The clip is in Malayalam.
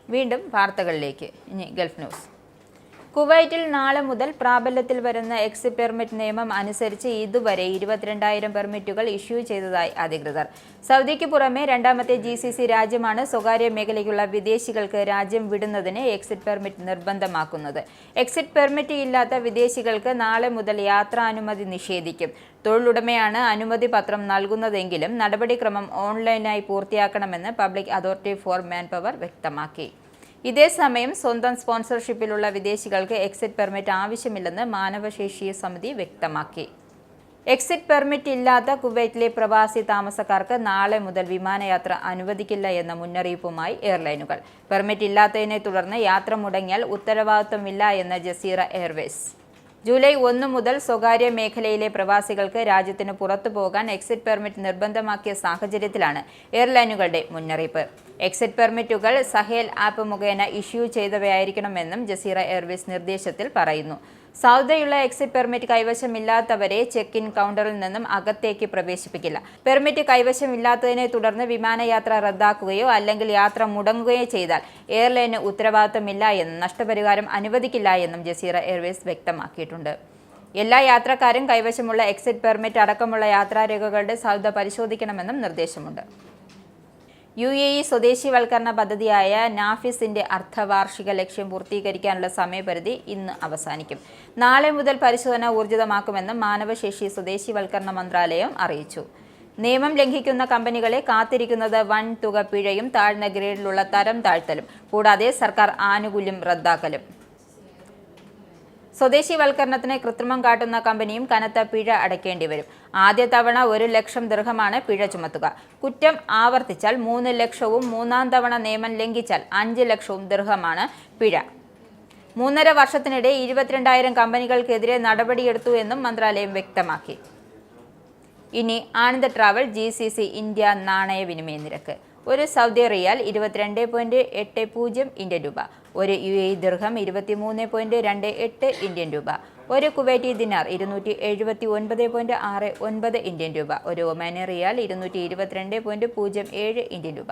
വീണ്ടും വാർത്തകളിലേക്ക്. ഇനി ഗൾഫ് ന്യൂസ്. കുവൈറ്റിൽ നാളെ മുതൽ പ്രാബല്യത്തിൽ വരുന്ന എക്സിറ്റ് പെർമിറ്റ് നിയമം അനുസരിച്ച് ഇതുവരെ 22,000 പെർമിറ്റുകൾ ഇഷ്യൂ ചെയ്തതായി അധികൃതർ. സൗദിക്ക് പുറമെ രണ്ടാമത്തെ GCC രാജ്യമാണ് സ്വകാര്യ മേഖലയ്ക്കുള്ള വിദേശികൾക്ക് രാജ്യം വിടുന്നതിന് എക്സിറ്റ് പെർമിറ്റ് നിർബന്ധമാക്കുന്നത്. എക്സിറ്റ് പെർമിറ്റ് ഇല്ലാത്ത വിദേശികൾക്ക് നാളെ മുതൽ യാത്രാനുമതി നിഷേധിക്കും. തൊഴിലുടമയാണ് അനുമതി പത്രം നൽകുന്നതെങ്കിലും നടപടിക്രമം ഓൺലൈനായി പൂർത്തിയാക്കണമെന്ന് പബ്ലിക് അതോറിറ്റി ഫോർ മാൻപവർ വ്യക്തമാക്കി. ഇതേസമയം സ്വന്തം സ്പോൺസർഷിപ്പിലുള്ള വിദേശികൾക്ക് എക്സിറ്റ് പെർമിറ്റ് ആവശ്യമില്ലെന്ന് മാനവശേഷി സമിതി വ്യക്തമാക്കി. എക്സിറ്റ് പെർമിറ്റ് ഇല്ലാത്ത കുവൈറ്റിലെ പ്രവാസി താമസക്കാർക്ക് നാളെ മുതൽ വിമാനയാത്ര അനുവദിക്കില്ല എന്ന മുന്നറിയിപ്പുമായി എയർലൈനുകൾ. പെർമിറ്റ് ഇല്ലാത്തതിനെ തുടർന്ന് യാത്ര മുടങ്ങിയാൽ ഉത്തരവാദിത്തമില്ല എന്ന് ജസീറ എയർവേസ്. ജൂലൈ 1 മുതൽ സ്വകാര്യ മേഖലയിലെ പ്രവാസികൾക്ക് രാജ്യത്തിന് പുറത്തു പോകാൻ എക്സിറ്റ് പെർമിറ്റ് നിർബന്ധമാക്കിയ സാഹചര്യത്തിലാണ് എയർലൈനുകളുടെ മുന്നറിയിപ്പ്. എക്സിറ്റ് പെർമിറ്റുകൾ സഹേൽ ആപ്പ് മുഖേന ഇഷ്യൂ ചെയ്തവയായിരിക്കണമെന്നും ജസീറ എയർവേസ് നിർദ്ദേശത്തിൽ പറയുന്നു. സൗദിയുള്ള എക്സിറ്റ് പെർമിറ്റ് കൈവശമില്ലാത്തവരെ ചെക്ക് ഇൻ കൗണ്ടറിൽ നിന്നും അകത്തേക്ക് പ്രവേശിപ്പിക്കില്ല. പെർമിറ്റ് കൈവശമില്ലാത്തതിനെ തുടർന്ന് വിമാനയാത്ര റദ്ദാക്കുകയോ അല്ലെങ്കിൽ യാത്ര മുടങ്ങുകയോ ചെയ്താൽ എയർലൈന് ഉത്തരവാദിത്തമില്ല എന്നും നഷ്ടപരിഹാരം അനുവദിക്കില്ല എന്നും ജസീറ എയർവേസ് വ്യക്തമാക്കിയിട്ടുണ്ട്. എല്ലാ യാത്രക്കാരും കൈവശമുള്ള എക്സിറ്റ് പെർമിറ്റ് അടക്കമുള്ള യാത്രാരേഖകളുടെ സാധുത പരിശോധിക്കണമെന്നും നിർദ്ദേശമുണ്ട്. UAE സ്വദേശിവൽക്കരണ പദ്ധതിയായ നാഫിസിന്റെ അർദ്ധവാർഷിക ലക്ഷ്യം പൂർത്തീകരിക്കാനുള്ള സമയപരിധി ഇന്ന് അവസാനിക്കും. നാളെ മുതൽ പരിശോധന ഊർജിതമാക്കുമെന്നും മാനവശേഷി സ്വദേശിവൽക്കരണ മന്ത്രാലയം അറിയിച്ചു. നിയമം ലംഘിക്കുന്ന കമ്പനികളെ കാത്തിരിക്കുന്നത് വൻ തുക പിഴയും താഴ്ന്ന ഗ്രേഡിലുള്ള തരം താഴ്ത്തലും കൂടാതെ സർക്കാർ ആനുകൂല്യം റദ്ദാക്കലും. സ്വദേശിവൽക്കരണത്തിന് കൃത്രിമം കാട്ടുന്ന കമ്പനിയും കനത്ത പിഴ അടയ്ക്കേണ്ടി വരും. ആദ്യ തവണ 1 ലക്ഷം ദിർഹമാണ് പിഴ ചുമത്തുക. കുറ്റം ആവർത്തിച്ചാൽ 3 ലക്ഷവും, മൂന്നാം തവണ നിയമം ലംഘിച്ചാൽ 5 ലക്ഷവും ദിർഹമാണ് പിഴ. 3.5 വർഷത്തിനിടെ 22,000 കമ്പനികൾക്കെതിരെ നടപടിയെടുത്തു എന്നും മന്ത്രാലയം വ്യക്തമാക്കി. ഇനി ആനന്ദ് ട്രാവൽ GCC ഇന്ത്യ നാണയവിനിമയ നിരക്ക്. ഒരു സൗദി റിയാൽ 22.80 ഇന്ത്യൻ രൂപ, ഒരു UAE ദിർഹം 23.28 ഇന്ത്യൻ രൂപ, ഒരു കുവൈറ്റി ദിനാർ 279.69 ഇന്ത്യൻ രൂപ, ഒരു ഒമാനി റിയാൽ 222.07 ഇന്ത്യൻ രൂപ.